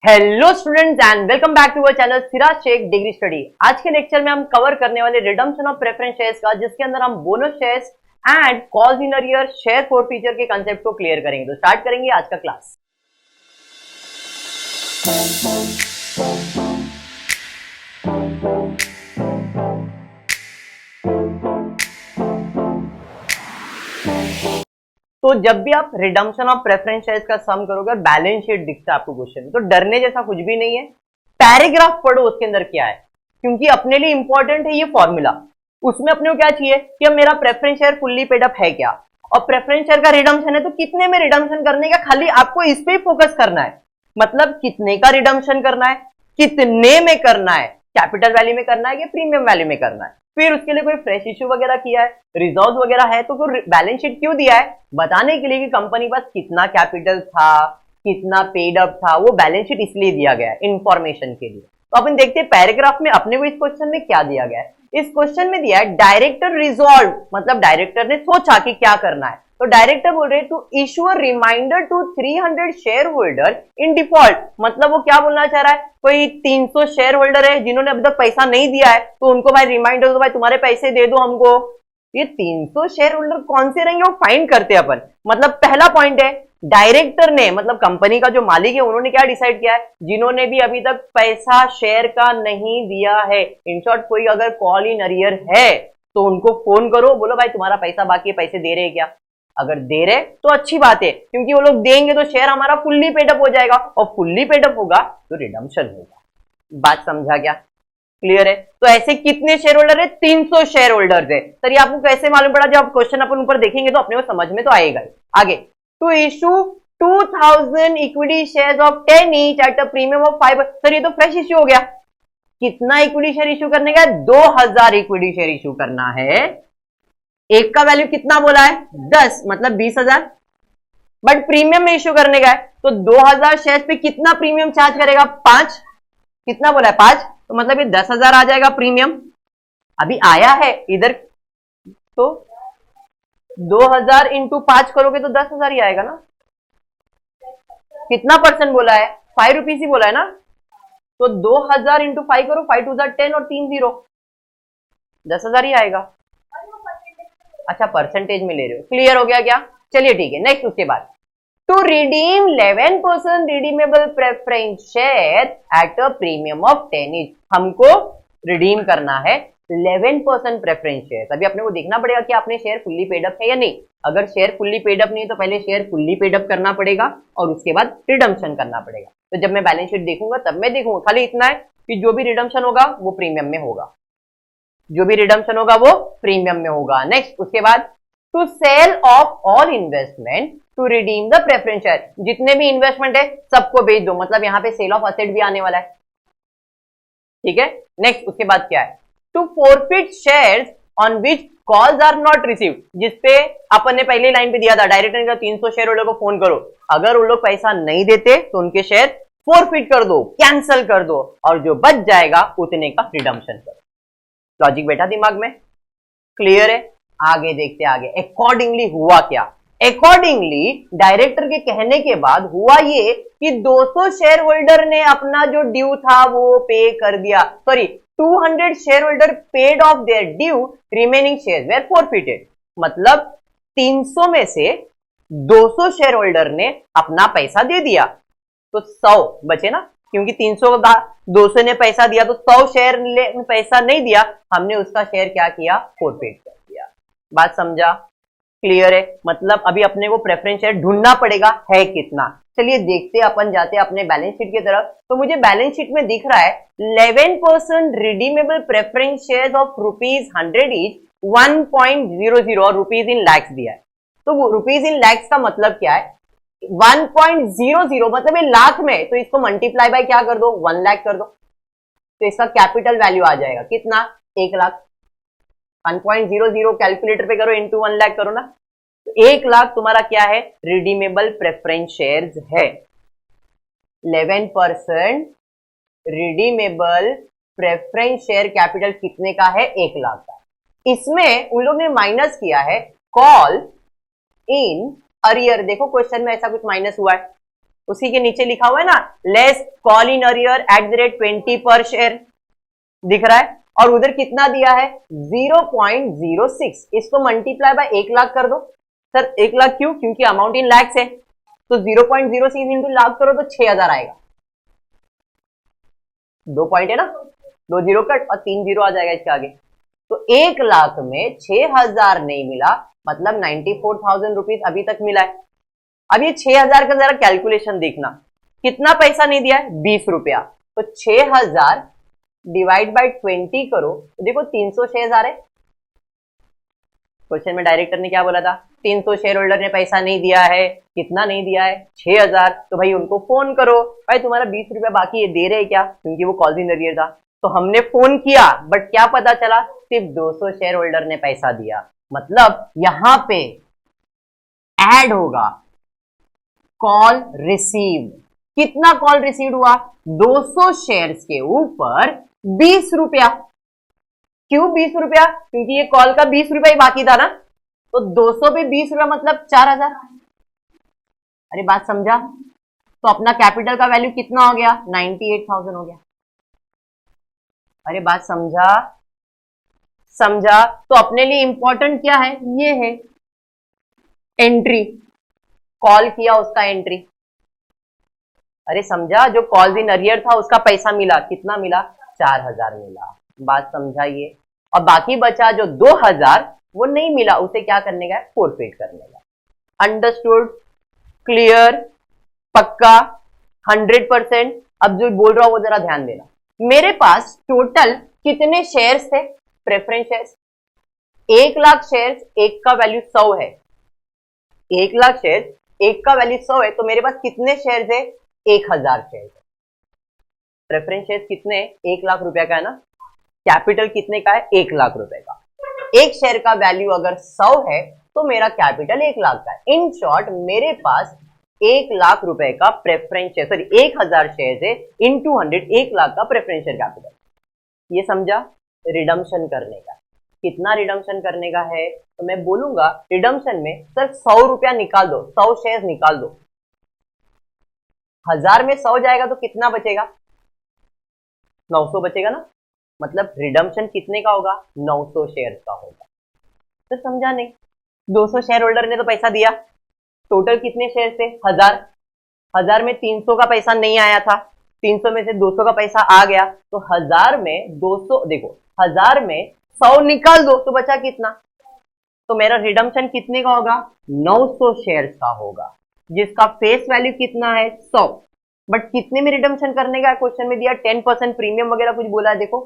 Hello students and welcome back to our channel Siraj Shaikh degree study. आज के lecture में हम कवर करने वाले रिडम्पशन ऑफ प्रेफरेंस शेयर्स का, जिसके अंदर हम bonus shares and calls in earlier share forfeiture के कंसेप्ट को क्लियर करेंगे। तो स्टार्ट करेंगे आज का क्लास। तो जब भी आप रिडम्पशन ऑफ प्रेफरेंस शेयर्स का सम करोगे और बैलेंस शीट दिखता है आपको क्वेश्चन में, तो डरने जैसा कुछ भी नहीं है। पैराग्राफ पढ़ो उसके अंदर क्या है, क्योंकि अपने लिए इंपॉर्टेंट है ये फॉर्मूला। उसमें अपने को क्या चाहिए कि अब मेरा preference share fully paid up है क्या, और प्रेफरेंस शेयर का रिडम्पशन है तो कितने में रिडम्पशन करने का, खाली आपको इस पे ही फोकस करना है। मतलब कितने का रिडम्पशन करना है, कितने में करना है, कैपिटल वैल्यू में करना है या प्रीमियम वैल्यू में करना है। फिर उसके लिए कोई फ्रेश इश्यू वगैरह किया है, रिजर्व वगैरह है, तो फिर बैलेंस शीट क्यों दिया है, बताने के लिए कि कंपनी के पास कितना कैपिटल था, कितना पेड अप था। वो बैलेंस शीट इसलिए दिया गया है इंफॉर्मेशन के लिए। तो अपन देखते हैं पैराग्राफ में अपने को इस क्वेश्चन में क्या दिया गया है। इस क्वेश्चन में दिया है डायरेक्टर रिजॉल्व, मतलब डायरेक्टर ने सोचा कि क्या करना है। तो डायरेक्टर बोल रहे to issue a reminder to 300 share holder in default. मतलब वो क्या बोलना चाह रहा है, कोई 300 शेयर होल्डर है जिन्होंने अभी तक पैसा नहीं दिया है, तो उनको भाई रिमाइंडर दो, भाई तुम्हारे पैसे दे दो हमको। ये 300 शेयर होल्डर कौन से रहेंगे वो फाइंड करते हैं अपन। मतलब पहला पॉइंट है, डायरेक्टर ने, मतलब कंपनी का जो मालिक है, उन्होंने क्या डिसाइड किया है, जिन्होंने भी अभी तक पैसा शेयर का नहीं दिया है। इन शॉर्ट कोई अगर कॉल इन अरियर है तो उनको फोन करो, बोलो भाई तुम्हारा पैसा बाकी है, पैसे दे रहे क्या। अगर दे रहे तो अच्छी बात है, क्योंकि वो लोग देंगे तो शेयर हमारा फुल्ली पेडअप हो जाएगा, और फुल्ली पेडअप होगा तो रिडम्पशन होगा। बात समझा क्या, क्लियर है। तो ऐसे कितने शेयर होल्डर है, 300 शेयर होल्डर्स है। सर ये आपको कैसे मालूम पड़ा, जब क्वेश्चन अपन ऊपर देखेंगे तो अपने को समझ में तो आएगा। आगे, to issue 2000 equity shares of 10 each at a premium of 5। Sir ये तो फ्रेश इश्यू हो गया। कितना इक्विटी शेयर इशू करने का है, 2000 इक्विटी शेयर इशू करना है। एक का वैल्यू कितना बोला है, 10, मतलब 20,000। बट प्रीमियम में इश्यू करने का है, तो 2000 शेयर पे कितना प्रीमियम चार्ज करेगा, 5। कितना बोला है, 5, तो मतलब ये 10,000 आ जाएगा प्रीमियम। अभी आया है इधर, तो 2000 इंटू 5 करोगे तो 10,000 ही आएगा ना। कितना परसेंट बोला है, 5 रुपीज ही बोला है ना। तो 2000 इंटू 5 करो, 5 टू 10 और 3 0, 10,000 ही आएगा। अच्छा परसेंटेज में ले रहे हो, क्लियर हो गया क्या। चलिए ठीक है, नेक्स्ट उसके बाद, to redeem 11% redeemable preference share at a premium of 10 each. हमको रिडीम करना है 11% प्रेफरेंस शेयर। अभी अपने को देखना पड़ेगा कि आपने शेयर फुल्ली पेडअप है या नहीं। अगर शेयर फुल्ली पेडअप नहीं है तो पहले शेयर फुल्ली पेडअप करना पड़ेगा और उसके बाद रिडम्पशन करना पड़ेगा। तो जब मैं बैलेंस शीट देखूंगा तब मैं देखूंगा, खाली इतना है कि जो भी रिडम्पशन होगा वो प्रीमियम में होगा, जो भी रिडम्पशन होगा वो प्रीमियम में होगा। नेक्स्ट उसके बाद, to sell off all investment to redeem the preference share. जितने भी इन्वेस्टमेंट है सबको बेच दो, मतलब यहां पे सेल ऑफ असेट भी आने वाला है, ठीक है। नेक्स्ट उसके बाद क्या है, to forfeit shares on which calls are not received. जिसपे अपन ने पहली लाइन पे दिया था, डायरेक्टर ने 300 शेयर होल्डर को फोन करो, अगर उन लोग पैसा नहीं देते तो उनके शेयर फॉरफिट कर दो, कैंसिल कर दो, और जो बच जाएगा उतने का रिडम्पशन करो। लॉजिक बैठा दिमाग में, क्लियर है। आगे देखते आगे, अकॉर्डिंगली हुआ क्या। अकॉर्डिंगली डायरेक्टर के कहने के बाद हुआ ये कि 200 शेयर होल्डर ने अपना जो ड्यू था वो पे कर दिया। Sorry, 200 share holder paid off their due, remaining shares were forfeited. मतलब 300 में से 200 शेयर होल्डर ने अपना पैसा दे दिया, तो 100 बचे ना, क्योंकि 300 200 ने पैसा दिया तो 100 शेयर ने पैसा नहीं दिया, हमने उसका शेयर क्या किया, फॉरफिट कर दिया। बात समझा, क्लियर है। मतलब अभी अपने को प्रेफरेंस शेयर ढूंढना पड़ेगा है कितना। चलिए देखते अपन, जाते हैं अपने बैलेंस शीट की तरफ। तो मुझे बैलेंस शीट में दिख रहा है 11% redeemable preference shares of ₹100 each, 1.00 और रुपीज इन लैक्स दिया है। तो रुपीज इन लैक्स का मतलब क्या है, 1.00 मतलब ये लाख में, तो इसको मल्टीप्लाई बाय क्या कर दो, 1 लाख कर दो, तो इसका कैपिटल वैल्यू आ जाएगा कितना, 1 लाख। 1.00 कैलकुलेटर पे करो, इंटू 1 लाख करो ना, तो 1 लाख तुम्हारा क्या है, रिडीमेबल प्रेफरेंस शेयर्स है। 11% रिडीमेबल प्रेफरेंस शेयर कैपिटल कितने का है, 1 लाख का। इसमें उन लोग ने माइनस किया है कॉल इन अरियर। देखो क्वेश्चन में ऐसा कुछ माइनस हुआ है, उसी के नीचे लिखा हुआ है ना, लेस कॉल इन अरियर @20 पर शेयर, दिख रहा है। और उधर कितना दिया है 0.06, इसको मल्टीप्लाई बाय 1 लाख कर दो। सर 1 लाख क्यों? क्योंकि अमाउंट इन लैक्स है, तो 0.06 इंटू लाख करो तो 6000 आएगा। 2 पॉइंट है ना, 2 जीरो कट और 3 जीरो आ जाएगा इसके आगे। तो 1 लाख में 6000 नहीं मिला, मतलब 94,000 रुपीज अभी तक मिला है। अब ये 6000 का जरा कैलकुलेशन देखना, कितना पैसा नहीं दिया है 20 रुपया, तो 6000 डिवाइड बाय 20 करो तो देखो 300 शेयर आ रहे। क्वेश्चन में डायरेक्टर ने क्या बोला था, 300 शेयर होल्डर ने पैसा नहीं दिया है, कितना नहीं दिया है 6000, तो भाई उनको फोन करो, भाई तुम्हारा 20 रुपया बाकी है, दे रहे क्या? क्योंकि वो कॉल इन अरियर था। तो हमने फोन किया, बट क्या पता चला सिर्फ 200 शेयर होल्डर ने पैसा दिया, मतलब यहां पे ऐड होगा कॉल रिसीव। कितना कॉल रिसीव हुआ? 200 शेयर्स के ऊपर 20 रुपया। क्यों 20 रुपया? क्योंकि ये कॉल का 20 रुपया ही बाकी था ना, तो 200 पे 20 रुपया मतलब 4000। अरे बात समझा? तो अपना कैपिटल का वैल्यू कितना हो गया 98,000 हो गया। अरे बात समझा? समझा? तो अपने लिए इंपॉर्टेंट क्या है, ये है एंट्री, कॉल किया उसका एंट्री। अरे समझा? जो कॉल इन अरियर था उसका पैसा मिला, कितना मिला 4000 मिला। बात समझाइए। और बाकी बचा जो 2000 वो नहीं मिला, उसे क्या करने का, फोरफिट करने का। अंडरस्टूड? क्लियर? पक्का? 100%? अब जो बोल रहा हूं वो जरा ध्यान देना। मेरे पास टोटल कितने शेयर्स थे प्रेफरेंस शेयर्स? 1 लाख शेयर्स, एक का वैल्यू 100 है। 1 लाख शेयर्स, एक का वैल्यू 100 है, तो मेरे पास कितने शेयर्स है 1000 शेयर्स। प्रेफरेंस शेयर्स कितने? 1 लाख रुपया का है ना, कैपिटल कितने का है 1 लाख रुपए का। एक शेयर का वैल्यू अगर 100 है तो मेरा कैपिटल 1 लाख का है। इन शॉर्ट मेरे पास 1 लाख रुपए का प्रेफरेंस शेयर, सॉरी 1000 शेयर है इनटू 100, 1 लाख का प्रेफरेंस शेयर कैपिटल। ये समझा? रिडम्पशन करने का। कितना रिडम्पशन करने का है? तो मैं बोलूंगा रिडम्पशन में सर 100 रुपया निकाल दो, 100 शेयर निकाल दो। 1000 में 100 जाएगा तो कितना बचेगा 900 बचेगा ना, मतलब रिडम्पशन कितने का होगा 900 शेयर का होगा। तो समझा नहीं? 200 शेयर होल्डर ने तो पैसा दिया, टोटल कितने शेयर थे 1000, 1000 में 300 का पैसा नहीं आया था, 300 में से 200 का पैसा आ गया, तो 1000 में 200, देखो 1000 में 100 निकाल दो तो बचा कितना, तो मेरा रिडम्पशन कितने का होगा 900 शेयर्स का होगा, जिसका फेस वैल्यू कितना है 100। बट कितने में रिडम्पशन करने का क्वेश्चन में दिया, 10% प्रीमियम वगैरह कुछ बोला है, देखो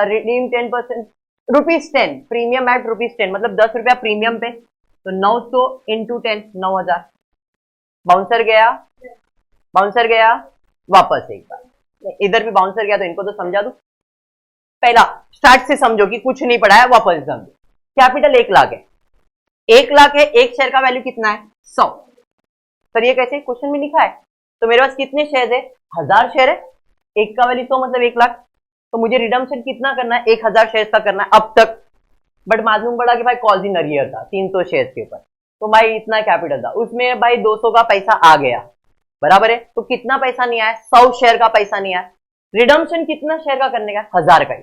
रिडीम 10% ₹10, प्रीमियम एट ₹10, मतलब 10 रुपया प्रीमियम पे, तो 900 इंटू 10 9000। बाउंसर गया, बाउंसर गया, वापस एक बार इधर भी बाउंसर गया, तो इनको तो समझा दो। पहला स्टार्ट से समझो कि कुछ नहीं पढ़ा है, वापस समझो। कैपिटल 1 लाख है, 1 लाख है, एक शेयर का वैल्यू कितना है 100। सर ये कैसे, क्वेश्चन में लिखा है, तो मेरे पास कितने शेयर है 1000 शेयर है, एक का वैल्यू 100 मतलब 1 लाख, तो मुझे रिडम्पशन कितना करना है 1000 शेयर का करना है अब तक। बट मालूम पड़ा कि भाई कॉल इन अरियर था 300 शेयर के ऊपर, तो भाई इतना कैपिटल था, उसमें भाई 200 का पैसा आ गया, बराबर है, तो कितना पैसा नहीं आया 100 शेयर का पैसा नहीं आया। रिडम्पशन कितना शेयर का करने का 1000 का ही,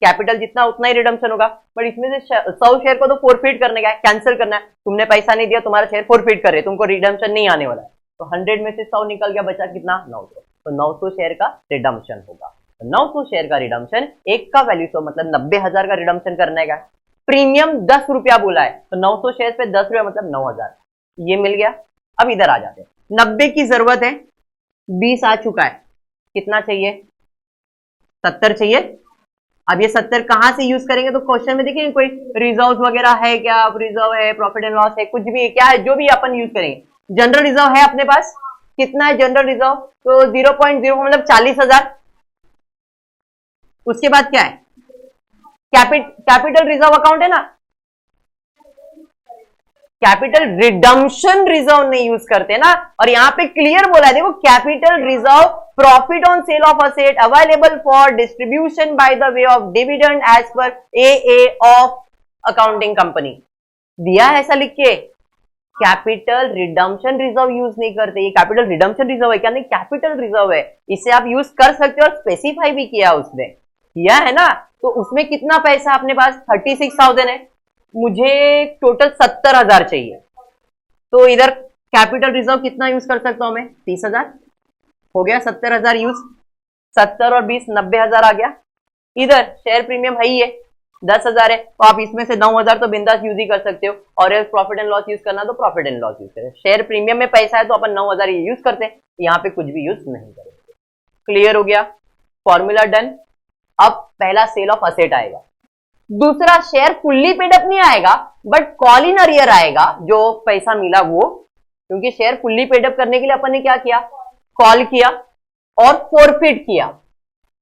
कैपिटल जितना उतना ही रिडम्पशन होगा, बट इसमें से 100 शेयर को तो फोरफिट करने का है, कैंसिल करना है। तुमने पैसा नहीं दिया, तुम्हारा शेयर फोरफिट कर रहे, तुमको रिडम्पशन नहीं आने वाला है, तो 100 में से 100 निकल गया, बचा कितना 900, तो 900 शेयर का रिडम्पशन होगा। 900 शेयर का रिडम्पशन, एक का वैल्यू 100 मतलब 90,000 का रिडम्पशन करने का। प्रीमियम 10 रुपया बोला है, तो 900 शेयर पे 10 रुपया मतलब 9000, ये मिल गया। अब इधर आ जाते हैं, 90 की जरूरत है, 20 आ चुका है, कितना चाहिए 70 चाहिए। अब ये 70 कहां से यूज करेंगे, तो क्वेश्चन में देखिए कोई रिजर्व वगैरह है क्या, रिजर्व है, प्रॉफिट एंड लॉस है, कुछ भी है, क्या है, जो भी अपन यूज करेंगे। जनरल रिजर्व है अपने पास, कितना है जनरल रिजर्व, तो 0.0 मतलब 40,000। उसके बाद क्या है, कैपिटल रिजर्व अकाउंट है ना, कैपिटल रिडम्पशन रिजर्व नहीं यूज करते ना, और यहां पे क्लियर बोला है, देखो capital reserve profit on sale of asset available for distribution by the way of dividend as per a of accounting company, दिया है ऐसा लिख के। कैपिटल रिडम्पशन रिजर्व यूज नहीं करते। ये कैपिटल रिडम्पशन रिजर्व है क्या? नहीं, कैपिटल रिजर्व है, इसे आप यूज कर सकते हो और स्पेसिफाई भी किया उसने, किया है ना। तो उसमें कितना पैसा अपने पास? 36,000 है, मुझे टोटल 70,000 चाहिए, तो इधर कैपिटल रिजर्व कितना यूज कर सकता हूं मैं? 30,000 हो गया, 70,000 यूज, 70 और 20 90,000 आ गया। इधर शेयर प्रीमियम है ही है, 10,000 है, तो आप इसमें से 9,000 तो बिंदास यूज ही कर सकते हो, और प्रॉफिट एंड लॉस यूज करना तो प्रॉफिट एंड लॉस यूज करें। शेयर प्रीमियम में पैसा है तो अपन 9,000 ये यूज करते हैं, यहाँ पे कुछ भी यूज नहीं करेंगे। क्लियर हो गया? Formula done. अब पहला सेल ऑफ असेट आएगा, दूसरा शेयर फुल्ली पेड अप नहीं आएगा, बट कॉल इन अरियर आएगा, जो पैसा मिला वो, क्योंकि शेयर फुल्ली पेड अप करने के लिए अपन ने क्या किया? कॉल किया और फोरफिट किया।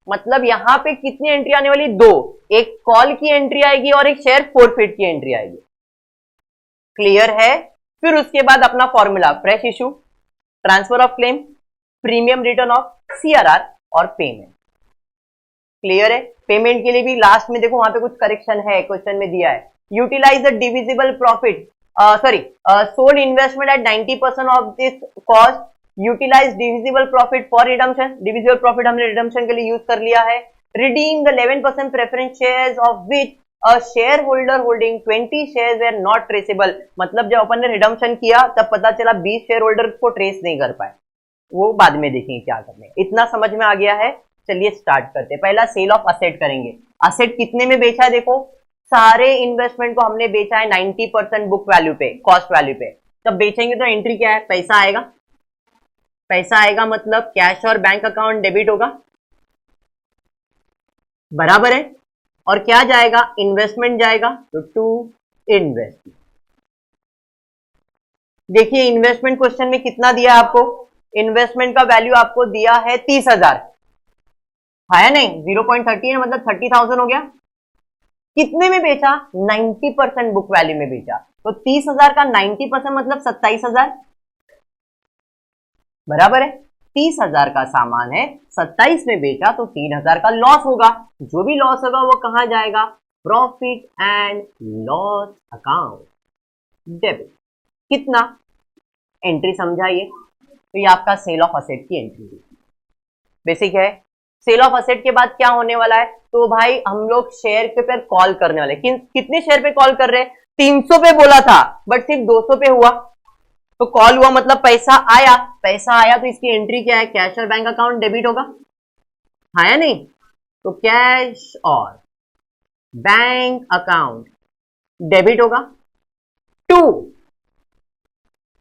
मतलब यहां पे कितनी एंट्री आने वाली? 2, एक कॉल की एंट्री आएगी और एक शेयर फोरफिट की एंट्री आएगी। क्लियर है? फिर उसके बाद अपना formula, fresh issue, transfer of claim, premium return of CRR और पेमेंट। क्लियर है? पेमेंट के लिए भी लास्ट में देखो वहां पे कुछ करेक्शन है, क्वेश्चन में दिया है, utilize the divisible profit sold investment at 90% of this cost, utilize divisible profit for redemption, divisible profit हमने रिडम्पशन के लिए यूज कर लिया है। Redeem the 11% preference shares of which a share holder holding 20 shares were not traceable. मतलब जब अपन ने redemption किया तब पता चला 20 शेयर होल्डर को ट्रेस नहीं कर पाए, वो बाद में देखेंगे क्या करने। इतना समझ में आ गया है? चलिए स्टार्ट करते हैं। पहला सेल ऑफ असेट करेंगे। असेट कितने में बेचा है? देखो सारे इन्वेस्टमेंट को हमने बेचा है 90% बुक वैल्यू पे, कॉस्ट वैल्यू पे। जब बेचेंगे तो एंट्री क्या है? पैसा आएगा, पैसा आएगा मतलब कैश और बैंक अकाउंट डेबिट होगा, बराबर है। और क्या जाएगा? इन्वेस्टमेंट जाएगा, तो टू इन्वेस्टमेंट। देखिए इन्वेस्टमेंट क्वेश्चन में कितना दिया आपको? इन्वेस्टमेंट का वैल्यू आपको दिया है 30,000, है नहीं? 0.30 है, मतलब 30,000 हो गया। कितने में बेचा? 90% बुक वैल्यू में बेचा, तो 30,000 का 90% मतलब 27,000, बराबर है। 30,000 का सामान है, 27 में बेचा, तो 3,000 का लॉस होगा। जो भी लॉस होगा वो कहां जाएगा? Profit and loss account, debit. कितना? एंट्री समझाइए। तो ये आपका सेल ऑफ असेट की एंट्री है, बेसिक है। सेल ऑफ असेट के बाद क्या होने वाला है? तो भाई हम लोग शेयर के पर कॉल करने वाले। कितने शेयर पे कॉल कर रहे हैं? 300 पे बोला था, बट सिर्फ 200 पे हुआ, तो कॉल हुआ मतलब पैसा आया। पैसा आया तो इसकी एंट्री क्या है? कैश और बैंक अकाउंट डेबिट होगा, हाँ या नहीं? तो कैश और बैंक अकाउंट डेबिट होगा। 2,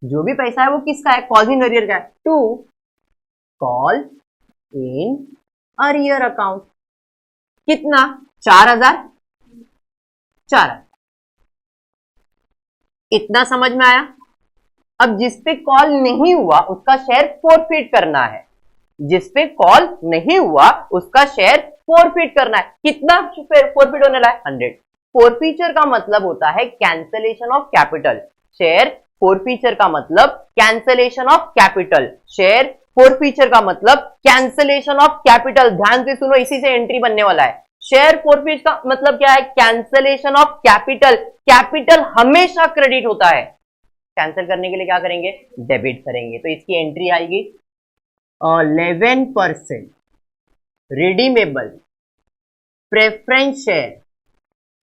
जो भी पैसा है वो किसका है? कॉल इन अरियर का है, to call in arrear account. कितना? 4,000, 4। इतना समझ में आया? अब जिसपे कॉल नहीं हुआ उसका शेयर फोरफिट करना है, जिसपे कॉल नहीं हुआ उसका शेयर फोरफिट करना है। कितना फोरफिट होने लगा? 100। फोरफीचर का मतलब होता है cancellation of capital. Share forfeiture का मतलब cancellation of capital. Share forfeiture का मतलब कैंसलेशन ऑफ कैपिटल। ध्यान से सुनो, इसी से एंट्री बनने वाला है। शेयर फोरफीचर का मतलब क्या है? Cancellation of capital. कैपिटल हमेशा क्रेडिट होता है, कैंसिल करने के लिए क्या करेंगे? डेबिट करेंगे। तो इसकी एंट्री आएगी 11% redeemable preference share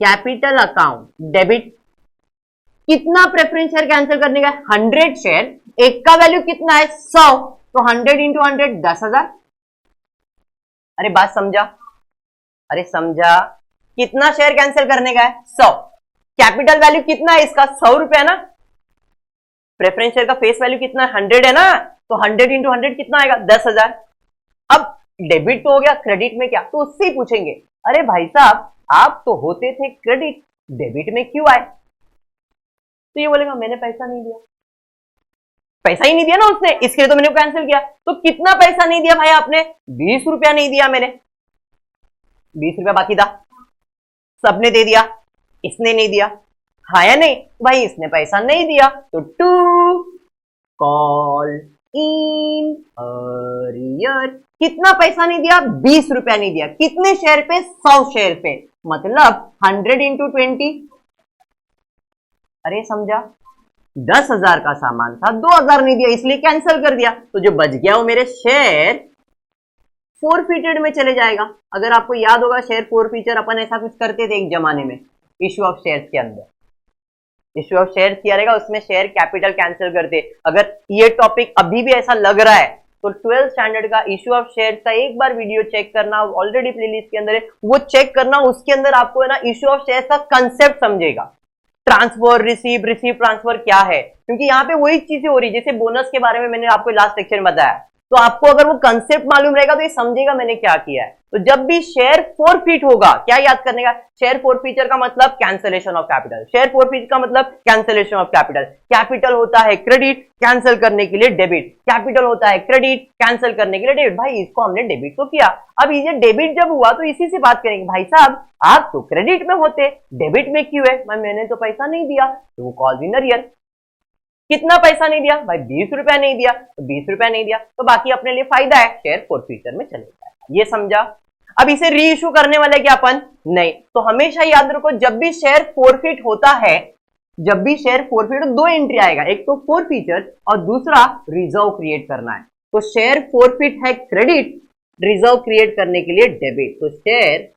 capital account debit. कितना प्रेफरेंस शेयर कैंसिल करने का? 100 शेयर। एक का वैल्यू कितना है? 100, तो 100 इंटू 100 10,000। अरे बात समझा? अरे समझा? कितना शेयर कैंसिल करने का है? 100। कैपिटल वैल्यू कितना है इसका? 100 रुपया ना। प्रेफरेंस शेयर का फेस वैल्यू कितना है? 100 है ना, तो 100 इंटू 100 कितना आएगा? 10,000। अब डेबिट तो हो गया, क्रेडिट में क्या? तो उससे ही पूछेंगे, अरे भाई साहब आप तो होते थे क्रेडिट, डेबिट में क्यों आए? तो ये बोलेगा मैंने पैसा नहीं दिया, पैसा ही नहीं दिया ना उसने, इसके लिए तो मैंने कैंसिल किया। तो कितना पैसा नहीं दिया भाई आपने? 20 रुपया नहीं दिया मैंने, 20 रुपया बाकी था, सबने दे दिया, इसने नहीं दिया, हाँ या नहीं? भाई इसने पैसा नहीं दिया, तो टू कॉल इन अरियर। कितना पैसा नहीं दिया? 20 रुपया नहीं दिया। कितने शेयर पे? 100 शेयर पे, मतलब 100 इंटू 20। अरे समझा? 10,000 का सामान था, 2,000 नहीं दिया इसलिए कैंसिल कर दिया, तो जो बच गया वो मेरे शेयर फोरफिटेड में चले जाएगा। अगर आपको याद होगा शेयर फोरफीचर अपन ऐसा कुछ करते थे एक जमाने में, इश्यू ऑफ शेयर्स के अंदर इश्यू ऑफ शेयर्स किया रहेगा, उसमें शेयर कैपिटल कैंसिल करते। अगर ये टॉपिक अभी भी ऐसा लग रहा है तो 12th स्टैंडर्ड का इश्यू ऑफ शेयर्स का एक बार वीडियो चेक करना, ऑलरेडी प्लेलिस्ट के अंदर है, वो चेक करना। उसके अंदर आपको है ना इश्यू ऑफ शेयर्स का कंसेप्ट समझेगा, ट्रांसफर रिसीव ट्रांसफर क्या है, क्योंकि यहाँ पे वही चीजें हो रही जैसे बोनस के बारे में मैंने आपको लास्ट सेक्शन में बताया। तो आपको अगर वो कंसेप्ट मालूम रहेगा तो ये समझेगा मैंने क्या किया है। तो जब भी शेयर फोरफीट होगा, क्या याद करने का, शेयर फोरफीचर का मतलब cancellation of capital, share forfeit का मतलब कैंसिलेशन ऑफ कैपिटल। कैपिटल होता है क्रेडिट, कैंसिल करने के लिए डेबिट, कैपिटल होता है क्रेडिट, कैंसिल करने के लिए डेबिट। भाई इसको हमने डेबिट तो किया, अब ये डेबिट जब हुआ तो इसी से बात करेंगे, भाई साहब आप तो क्रेडिट में होते, डेबिट में क्यों है, मैंने तो पैसा नहीं दिया, तो वो कॉल इन अरियर। कितना पैसा नहीं दिया भाई, 20 रुपया नहीं दिया, तो 20 रुपया नहीं दिया तो बाकी अपने लिए फायदा है, शेयर फोरफीचर में चले जाएगा। ये समझा। अब इसे री इशू करने वाले क्या अपन नहीं, तो हमेशा याद रखो जब भी शेयर फोरफिट होता है, जब भी शेयर फोरफिट, दो एंट्री आएगा, एक तो फोरफीचर और दूसरा रिजर्व क्रिएट करना है। तो शेयर फोरफिट है क्रेडिट, रिजर्व क्रिएट करने के लिए डेबिट, तो share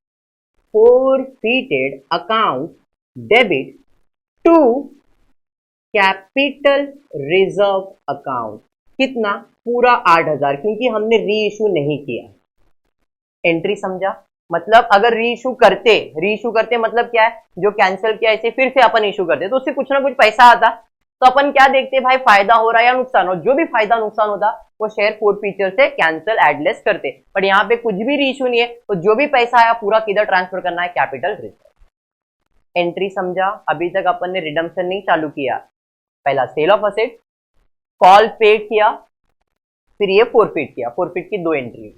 forfeited account debit to capital reserve account. कितना, पूरा 8,000, क्योंकि हमने री इशू नहीं किया। एंट्री समझा, मतलब अगर री इशू करते मतलब क्या है, जो कैंसिल किया इसे फिर से अपन इशू करते तो उससे कुछ ना कुछ पैसा आता, तो अपन क्या देखते भाई फायदा हो रहा है या नुकसान हो, जो भी फायदा नुकसान होता वो शेयर फोरफीचर से कैंसिल एडलेस करते। पर यहाँ पे कुछ भी री इशू नहीं है, तो जो भी पैसा आया पूरा किधर ट्रांसफर करना है, कैपिटल रिजर्व। एंट्री समझा। अभी तक अपन ने रिडम्पशन नहीं चालू किया, पहला sale of asset, call paid किया, फिर ये फोरफिट किया, फोरफिट की दो एंट्री।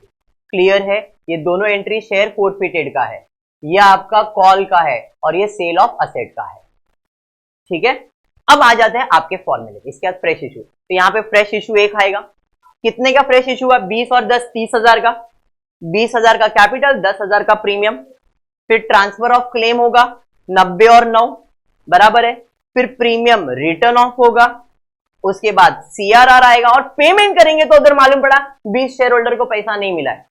क्लियर है, ये दोनों एंट्री शेयर फोरफिटेड का है, ये आपका कॉल का है और ये सेल ऑफ असेट का है। ठीक है, अब आ जाते हैं आपके फॉर्मूले, इसके बाद फ्रेश इशू। तो यहाँ पे फ्रेश इशू एक आएगा, कितने का फ्रेश इशू है, 20 और 10 30,000 का, 20,000 का कैपिटल, 10,000 का प्रीमियम। फिर ट्रांसफर ऑफ क्लेम होगा 90 और 9 बराबर है, फिर प्रीमियम रिटर्न ऑफ होगा, उसके बाद सीआरआर आएगा और पेमेंट करेंगे तो उधर मालूम पड़ा 20 शेयर होल्डर को पैसा नहीं मिला है।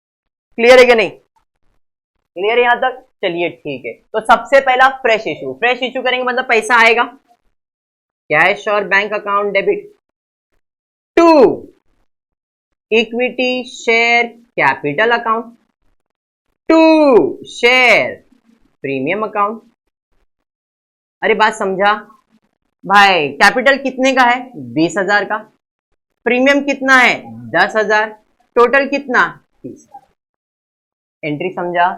क्लियर है कि नहीं, क्लियर है यहां तक, चलिए ठीक है। तो सबसे पहला फ्रेश इशू करेंगे मतलब पैसा आएगा कैश और bank account debit to equity share capital account to share premium account. अरे बात समझा भाई, कैपिटल कितने का है 20,000 का, प्रीमियम कितना है 10,000, टोटल कितना 30,000। एंट्री समझा,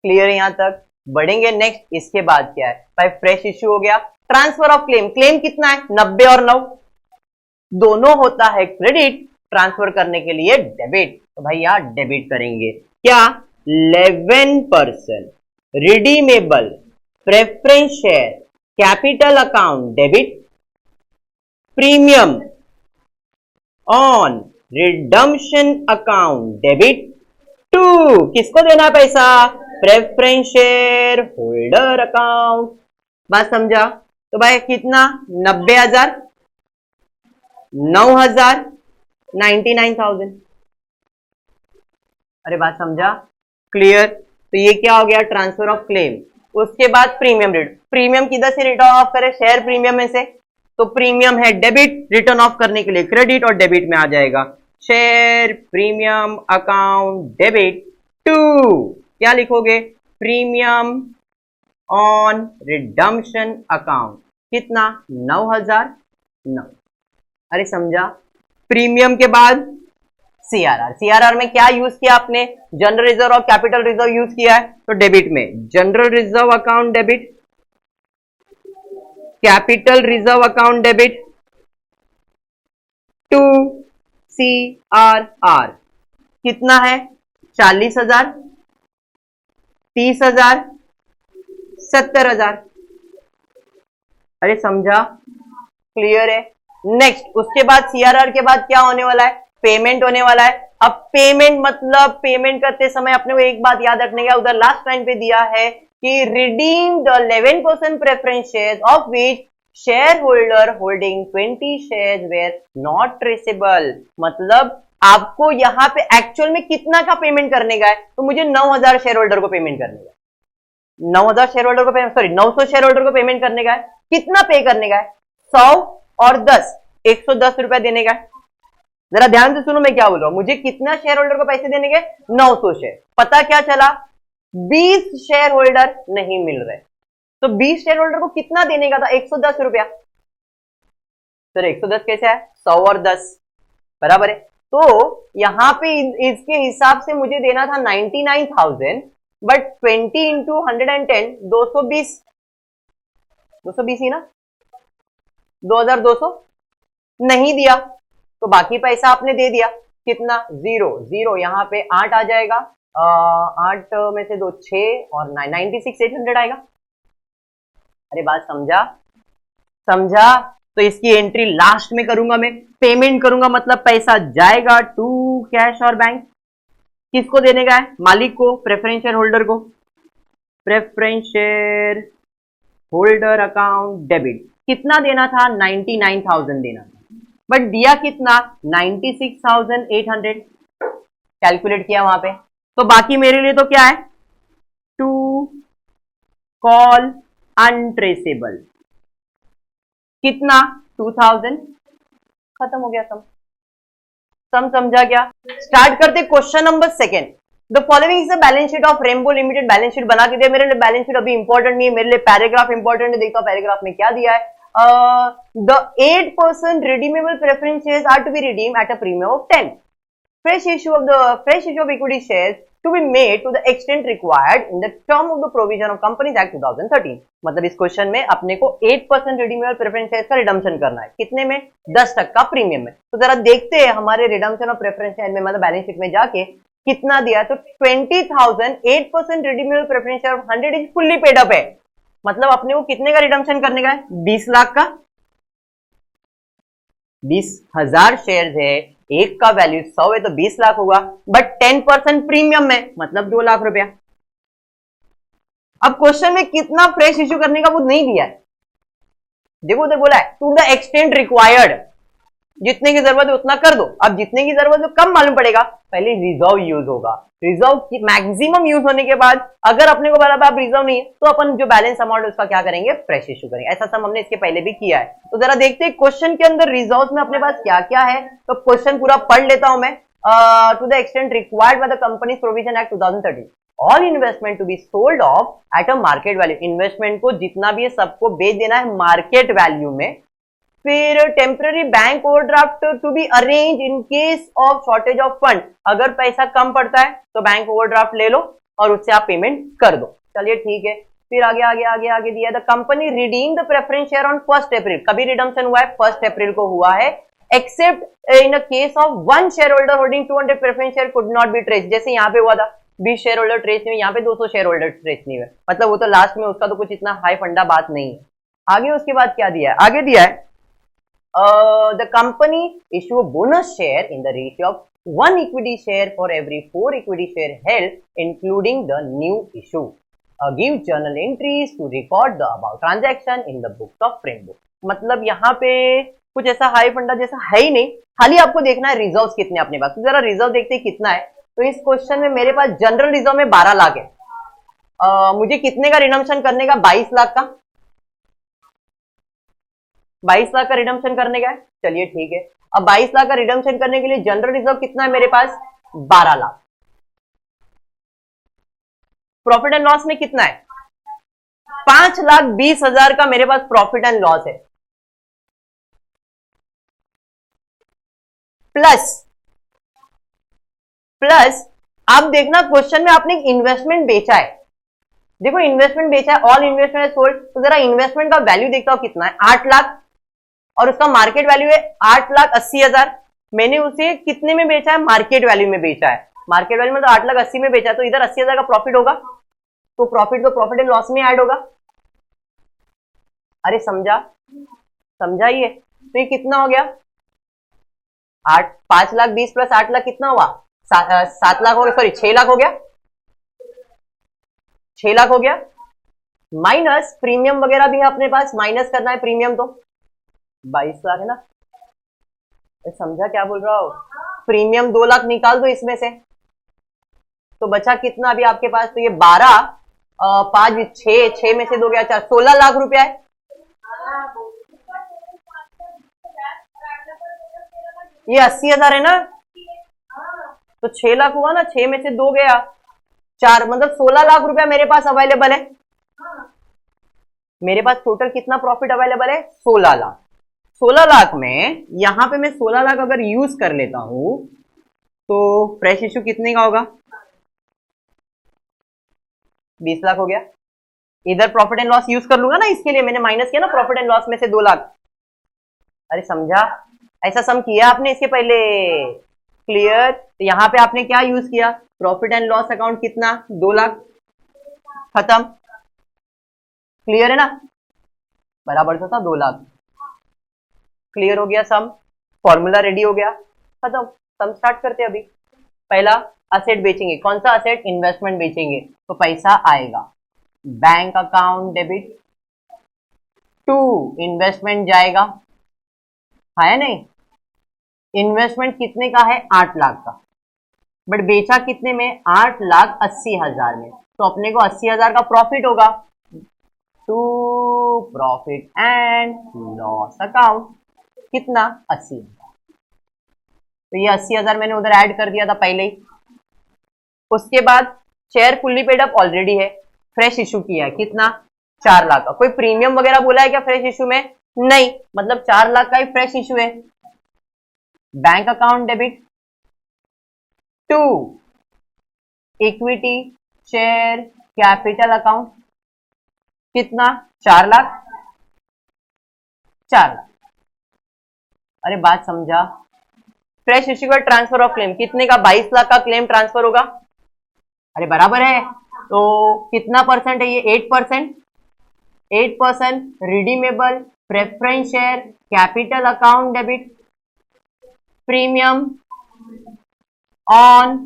क्लियर है यहां तक। बढ़ेंगे नेक्स्ट, इसके बाद क्या है भाई, फ्रेश इश्यू हो गया, ट्रांसफर ऑफ क्लेम, क्लेम कितना है 90 और 9, दोनों होता है क्रेडिट, ट्रांसफर करने के लिए डेबिट, तो भाई यहां डेबिट करेंगे क्या 11% redeemable preference share capital account debit, premium on redemption account debit to, किसको देना है पैसा, प्रेफरेंस शेयर होल्डर अकाउंट। बात समझा। तो भाई कितना 90,000, 9,000, 99,000। अरे बात समझा, क्लियर। तो ये क्या हो गया, ट्रांसफर ऑफ क्लेम। उसके बाद प्रीमियम रेट, प्रीमियम किधर से रिटर्न ऑफ करे, शेयर प्रीमियम में से, तो प्रीमियम है डेबिट, रिटर्न ऑफ करने के लिए क्रेडिट और डेबिट में आ जाएगा share premium account debit to, क्या लिखोगे, प्रीमियम ऑन रिडम्पशन अकाउंट, कितना 9,009। अरे समझा। प्रीमियम के बाद सीआरआर, सीआरआर में क्या यूज किया आपने, जनरल रिजर्व और कैपिटल रिजर्व यूज किया है, तो डेबिट में general reserve account debit, capital reserve account debit to CRR, कितना है 40,000, 30,000, 70,000। अरे समझा, क्लियर है। नेक्स्ट, उसके बाद सीआरआर के बाद क्या होने वाला है, पेमेंट होने वाला है। अब पेमेंट मतलब पेमेंट करते समय अपने को एक बात याद रखने का, उधर लास्ट टाइम पे दिया है कि redeem the 11% preference shares of which share holder holding 20 share were not traceable, मतलब आपको यहां पे एक्चुअल में कितना का पेमेंट करने का है, तो मुझे 9000 शेयर होल्डर को पेमेंट करने का है, 9000 शेयर होल्डर को पेमेंट, सॉरी 900 शेयर होल्डर को पेमेंट करने का है। कितना पे करने का है? 100 और 10, 110 रुपया देने का है। जरा ध्यान से सुनो मैं क्या बोल रहा हूं, मुझे कितना शेयर होल्डर को पैसे देने के? 900 शेयर। पता क्या चला, 20 शेयर होल्डर नहीं मिल रहे, तो 20 शेयर होल्डर को कितना देने का था? 110 रुपया। सर 110 कैसे है? 100 और 10 बराबर है, तो यहां पे इसके हिसाब से मुझे देना था 99,000, बट 20 इंटू 110 220, 220 ही ना, 2200 नहीं दिया, तो बाकी पैसा आपने दे दिया। कितना? 0 यहाँ पे 8 आ जाएगा, 8 में से 2 6 और 96,800 आएगा। अरे बात समझा? समझा? तो इसकी एंट्री लास्ट में करूंगा, मैं पेमेंट करूंगा, मतलब पैसा जाएगा टू कैश और बैंक। किसको देने का है? मालिक को, प्रेफरेंस शेयर होल्डर को। Preference share holder account debit. कितना देना था? 99,000 देना था, बट दिया कितना? 96,800। कैलकुलेट किया वहां पे, तो बाकी मेरे लिए तो क्या है? To call untraceable. कितना? 2000। खत्म हो गया सम समझा क्या? स्टार्ट करते question number second. The following is the balance sheet of rainbow limited. Balance sheet बना के दिया, मेरे लिए बैलेंस शीट अभी इंपॉर्टेंट नहीं है, मेरे लिए पैराग्राफ इंपॉर्टेंट है। देखता हूं पैराग्राफ में क्या दिया है। The 8% redeemable preference shares are to be redeemed at a premium of 10. Fresh issue of equity shares to be made to the extent required in the term of the provision of Companies Act 2013. मतलब इस question में अपने को 8% redeemable preference shares का redemption करना है। कितने में? 10% प्रीमियम में। तो जरा देखते हैं हमारे रिडम्पशन ऑफ प्रेफरेंस शेयर में, मतलब बैलेंस शीट में जाके कितना दिया। तो 20,000, 8% redeemable preference share of 100 is fully paid up है, मतलब अपने को कितने का रिडम्पशन करने का है? 20 लाख का। 20,000 शेयर है, एक का वैल्यू 100 है, तो 20 लाख होगा, बट 10% प्रीमियम में, मतलब 2 लाख रुपया। अब क्वेश्चन में कितना फ्रेश इश्यू करने का वो नहीं दिया है। देखो उधर बोला है टू द एक्सटेंट रिक्वायर्ड, जितने की जरूरत है उतना कर दो। अब जितने की जरूरत है कम मालूम पड़ेगा, पहले रिजर्व यूज होगा। रिजर्व की मैक्सिमम यूज होने के बाद अगर अपने को बराबर रिजर्व नहीं है, तो अपन जो बैलेंस अमाउंट है उसका क्या करेंगे? फ्रेश इश्यू करेंगे। ऐसा सब हमने इसके पहले भी किया है। तो जरा देखते हैं क्वेश्चन के अंदर रिजर्व में अपने पास क्या क्या है। तो क्वेश्चन पूरा पढ़ लेता हूं मैं। To the extent required by the companies provision act 2013, all investment to be sold off at a market value. Investment को जितना भी है सबको बेच देना है मार्केट वैल्यू में। फिर temporary bank overdraft to be arrange in case of shortage of fund. अगर पैसा कम पड़ता है तो बैंक ओवरड्राफ्ट ले लो और उससे आप पेमेंट कर दो। चलिए ठीक है। फिर आगे आगे आगे आगे दिया, the company redeem the preference share on 1 अप्रैल। कभी रिडम्पशन हुआ है? 1 अप्रैल को हुआ है। Accept in a case of 1 share holder holding 200 preference share could not be trace. जैसे यहाँ पे हुआ था 20 शेयर होल्डर ट्रेस नहीं हुए, यहाँ पे 200 शेयर होल्डर ट्रेस नहीं हुए, मतलब वो तो लास्ट में, उसका तो कुछ इतना हाई फंडा बात नहीं है। आगे उसके बाद क्या दिया है? आगे दिया है the company issue a bonus share in the ratio of 1 equity share for every 4 equity share held, including the new issue. Give journal entries to record the above transaction in the books of Rainbow. मतलब यहाँ पे कुछ ऐसा high फंडा जैसा है ही नहीं, खाली आपको देखना है रिजर्व्स कितने अपने पास। तो जरा रिजर्व देखते हैं कितना है। तो इस क्वेश्चन में मेरे पास जनरल रिजर्व में 12 लाख है। मुझे कितने का रिडम्पशन करने का? 22 लाख का। 22 लाख का रिडम्पशन करने का है। चलिए ठीक है। अब 22 लाख का रिडम्पशन करने के लिए जनरल रिजर्व कितना है मेरे पास? 12 लाख। प्रॉफिट एंड लॉस में कितना है? 5,20,000 का मेरे पास प्रॉफिट एंड लॉस है। प्लस आप देखना क्वेश्चन में आपने इन्वेस्टमेंट बेचा है। देखो इन्वेस्टमेंट बेचा है, ऑल इन्वेस्टमेंट सोल्ड। तो जरा इन्वेस्टमेंट का वैल्यू देखता हूं कितना है? 8 लाख, और उसका मार्केट वैल्यू है 8,80,000। मैंने उसे कितने में बेचा है? मार्केट वैल्यू में बेचा है। मार्केट वैल्यू में तो 8,80,000 में बेचा है, तो इधर 80,000 का प्रॉफिट होगा, तो प्रॉफिट एंड लॉस में ऐड होगा। अरे समझाइए। तो ये कितना हो गया? 5 लाख 20 प्लस 8 लाख कितना हुआ? 7 लाख हो गया, सॉरी 6 लाख हो गया। 6 लाख हो गया। माइनस प्रीमियम वगैरह भी है अपने पास, माइनस करना है प्रीमियम, तो 22 लाख है ना। समझा क्या बोल रहा हो? प्रीमियम 2 लाख निकाल दो इसमें से, तो बचा कितना अभी आपके पास? तो ये 12, 5, 6 में से 2 गया 4, 16 लाख रुपया है। ये 80,000 है ना, तो 6 लाख हुआ ना, 6 में से 2 गया 4, मतलब 16 लाख रुपया मेरे पास अवेलेबल है। मेरे पास टोटल कितना प्रॉफिट अवेलेबल है? 16 लाख। 16 लाख में यहां पे मैं 16 लाख अगर यूज कर लेता हूं तो फ्रेश इश्यू कितने का होगा? 20 लाख हो गया। इधर प्रॉफिट एंड लॉस यूज कर लूंगा ना, इसके लिए मैंने माइनस किया ना प्रॉफिट एंड लॉस में से 2 लाख। अरे समझा? ऐसा सम किया आपने इसके पहले? क्लियर? तो यहां पे आपने क्या यूज किया? प्रॉफिट एंड लॉस अकाउंट कितना? 2 लाख, खत्म। क्लियर है ना? बराबर तो था 2 लाख। क्लियर हो गया सम, फॉर्मूला रेडी हो गया, खत्म। सम स्टार्ट करते अभी। पहला असेट बेचेंगे, कौन सा असेट? इन्वेस्टमेंट बेचेंगे, तो पैसा आएगा bank account debit to investment जाएगा, है नहीं? इन्वेस्टमेंट कितने का है? 8 लाख का, बट बेचा कितने में? 8,80,000 में, तो अपने को 80,000 का प्रॉफिट होगा। To profit and loss account कितना? 80,000। तो ये 80,000 मैंने उधर ऐड कर दिया था पहले ही। उसके बाद share fully paid up already है, फ्रेश इशू किया है कितना? 4 लाख का। कोई प्रीमियम वगैरह बोला है क्या फ्रेश इशू में? नहीं, मतलब 4 लाख का ही फ्रेश इशू है। Bank account debit to equity share capital account कितना? 4 लाख। 4 लाख। अरे बात समझा? फ्रेश इश्यू का ट्रांसफर ऑफ क्लेम कितने का? 22 लाख का क्लेम ट्रांसफर होगा। अरे बराबर है, तो कितना परसेंट है ये? 8%। 8% redeemable preference share capital account debit premium on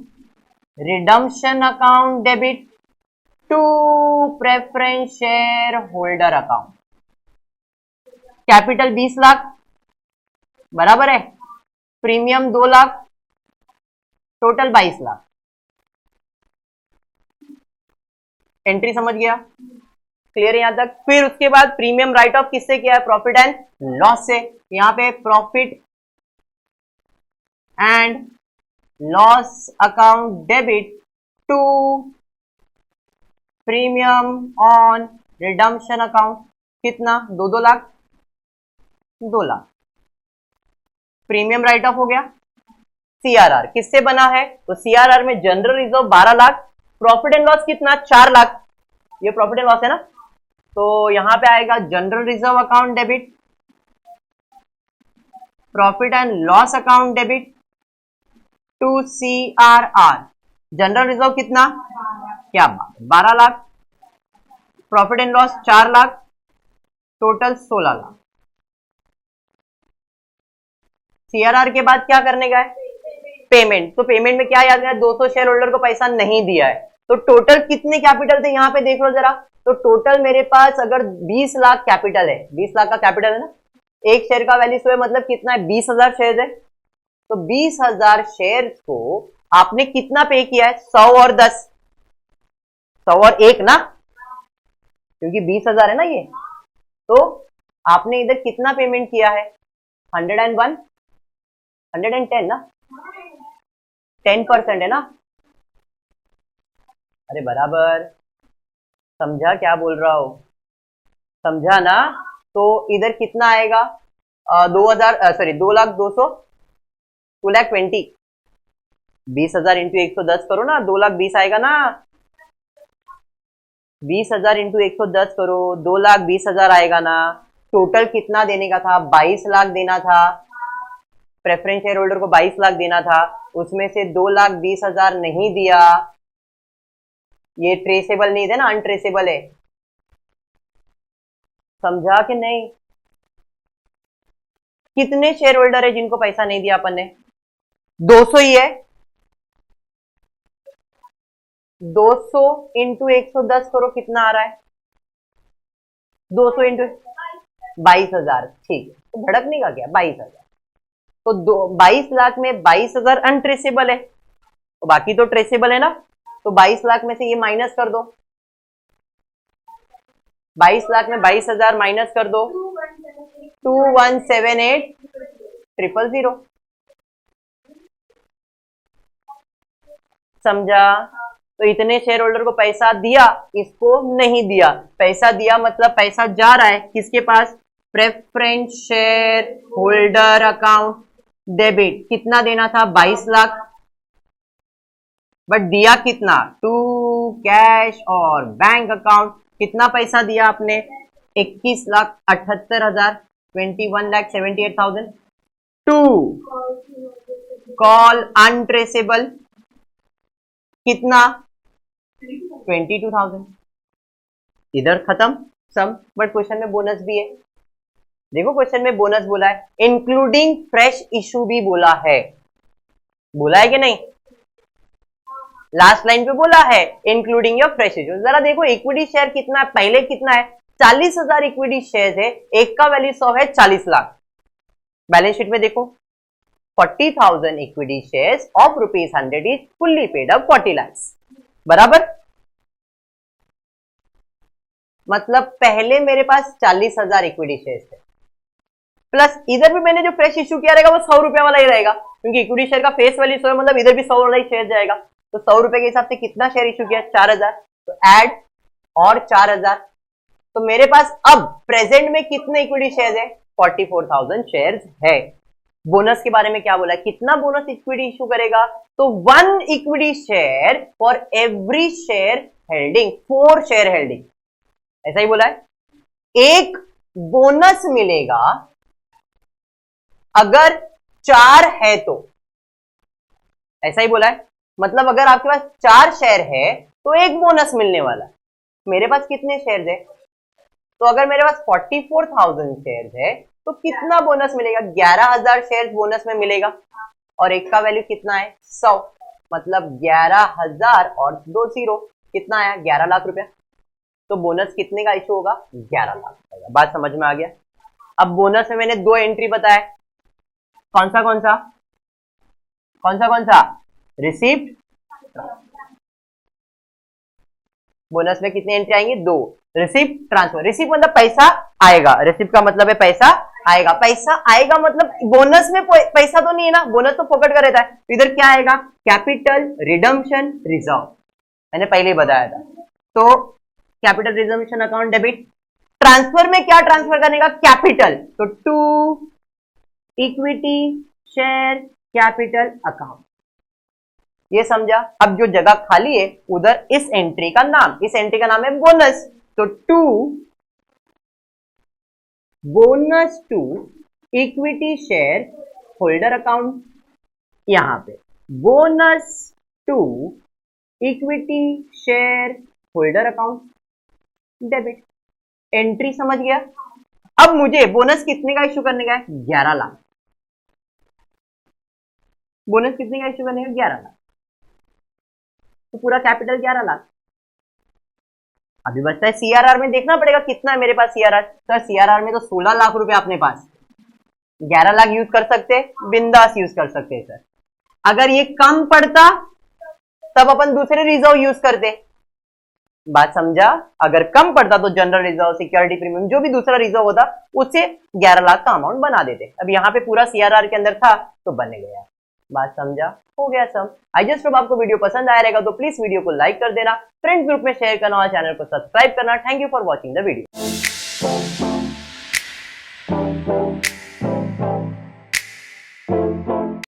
redemption account debit to preference share holder account. Capital 20 lakh, बराबर है, premium 2 lakh, total 22 lakh. Entry समझ गया? क्लियर है यहां तक? फिर उसके बाद प्रीमियम राइट ऑफ किससे किया है? प्रॉफिट एंड लॉस से। यहां पे profit and loss account debit to premium on redemption account कितना? 2 lakh. 2 lakh premium write off हो गया। सीआरआर किससे बना है? तो सीआरआर में general reserve 12 lakh, profit and loss कितना? 4 लाख। ये प्रॉफिट एंड लॉस है ना, तो यहां पे आएगा general reserve account debit profit and loss account debit to CRR. General reserve कितना? क्या बात, 12 lakh, profit and loss 4 lakh, total 16 lakh. CRR के बाद क्या करने का है? पेमेंट। तो पेमेंट में क्या याद है? 200 शेयर होल्डर को पैसा नहीं दिया है, तो टोटल कितने कैपिटल थे यहां पे देख लो जरा। तो टोटल मेरे पास अगर 20 लाख कैपिटल है, 20 लाख का कैपिटल है ना, एक शेयर का वैल्यू है मतलब कितना है? 20,000 शेयर है। तो 20,000 शेयर को आपने कितना पे किया है? 100 और 10, 100 और 1 ना, क्योंकि 20,000 है ना ये, तो आपने इधर कितना पेमेंट किया है? 101, 110 ना, 10% है ना। अरे बराबर, समझा क्या बोल रहा हो? समझा ना? तो इधर कितना आएगा? 2,000 सॉरी 2,02,000, 2,20,000। 20,000 इंटू 110 करो ना, 2,20,000 आएगा ना। 20,000 इंटू 110 करो, 2,20,000 आएगा ना। टोटल कितना देने का था? 22 लाख देना था। प्रेफरेंस शेयर होल्डर को 22 लाख देना था, उसमें से 2,20,000 नहीं दिया। ये ट्रेसेबल नहीं है ना, अनट्रेसेबल है। समझा कि नहीं? कितने शेयर होल्डर है जिनको पैसा नहीं दिया अपन ने? 200 ही है। 200 इंटू 110 करो, कितना आ रहा है? 200 इंटू 22,000, ठीक है, तो भड़कने का क्या, 22,000। तो 22 लाख में 22,000 अनट्रेसेबल है, तो बाकी तो ट्रेसेबल है ना, तो 22 लाख में से ये माइनस कर दो, 22 लाख में 22,000 माइनस कर दो, 2178,000। समझा? तो इतने शेयर होल्डर को पैसा दिया, इसको नहीं दिया। पैसा दिया मतलब पैसा जा रहा है किसके पास, preference share holder account debit. कितना देना था, 22 लाख, बट दिया कितना, टू कैश और बैंक अकाउंट। कितना पैसा दिया आपने, 21,78,000, 21,78,000 टू कॉल अनट्रेसेबल, कितना 22,000। इधर खत्म सम, बट क्वेश्चन में बोनस भी है। देखो क्वेश्चन में बोनस बोला है, इंक्लूडिंग फ्रेश इशू भी बोला है कि नहीं, लास्ट लाइन पे बोला है इंक्लूडिंग योर फ्रेश इशू। जरा देखो इक्विटी शेयर कितना है, पहले कितना है, 40,000 इक्विटी शेयर है, एक का वैल्यू 100 है, 40 लाख। बैलेंस शीट में देखो 40,000 equity shares of ₹100 is fully paid up 40 lakh, बराबर। मतलब पहले मेरे पास 40,000 इक्विटी शेयर्स थे, प्लस इधर भी मैंने जो फ्रेश इश्यू किया रहेगा वो 100 रुपए वाला ही रहेगा, क्योंकि इक्विटी शेयर का फेस वैल्यू 100 है, मतलब इधर भी 100 वाला ही शेयर जाएगा। तो 100 रुपए के हिसाब से कितना शेयर इश्यू किया, 4,000, तो ऐड और 4,000। तो मेरे पास अब प्रेजेंट में कितने इक्विटी शेयर है, 44,000 शेयर है। बोनस के बारे में क्या बोला है, कितना बोनस इक्विटी इश्यू करेगा, तो 1 equity share for every share हेल्डिंग, 4 share हेल्डिंग, ऐसा ही बोला है। एक बोनस मिलेगा अगर 4 है तो, ऐसा ही बोला है। मतलब अगर आपके पास 4 शेयर है तो एक बोनस मिलने वाला है। मेरे पास कितने शेयर है, तो अगर मेरे पास 44,000 शेयर है तो कितना बोनस मिलेगा, 11,000 शेयर बोनस में मिलेगा, और एक का वैल्यू कितना है, 100, मतलब 11,000 और 2 0 कितना आया, 11 लाख रुपया। तो बोनस कितने का इशू होगा, 11 लाख रुपया। बात समझ में आ गया। अब बोनस में मैंने 2 एंट्री बताया, कौन सा, रिसीप्ट। बोनस में कितने एंट्री आएंगे, 2, रिसीप्ट ट्रांसफर। रिसीप्ट मतलब पैसा आएगा, रिसीप्ट का मतलब है पैसा आएगा। पैसा आएगा मतलब बोनस में पैसा तो नहीं है ना, बोनस तो फोकट का रहता है। तो इधर क्या आएगा, कैपिटल रिडम्पशन रिजर्व, मैंने पहले ही बताया था। तो capital reservation account debit. Transfer में क्या ट्रांसफर करने का, कैपिटल, तो to equity share capital account, ये समझा। अब जो जगह खाली है उधर इस एंट्री का नाम है बोनस। तो to bonus to equity share holder account, यहां पे bonus to equity share holder account debit. Entry समझ गया। अब मुझे बोनस कितने का इश्यू करने का है, 11 लाख। बोनस कितने का इश्यू करने का, 11 लाख। तो पूरा कैपिटल 11 लाख। अभी बचता है सीआरआर में, देखना पड़ेगा कितना है मेरे पास सीआरआर। सर सीआरआर में तो 16 लाख रुपए अपने पास, 11 लाख यूज कर सकते, बिंदास यूज कर सकते सर। अगर ये कम पड़ता तब अपन दूसरे रिजर्व यूज करते। बात समझा। अगर कम पड़ता तो जनरल रिजर्व, सिक्योरिटी प्रीमियम, जो भी दूसरा रिजर्व होता उससे 11 लाख का अमाउंट बना देते। अब यहाँ पे पूरा सीआरआर के अंदर था तो बन गया। बात समझा, हो गया सब। आई जस्ट होप आपको वीडियो पसंद आया रहेगा तो प्लीज वीडियो को लाइक कर देना, फ्रेंड्स ग्रुप में शेयर करना और चैनल को सब्सक्राइब करना। Thank you for watching the video.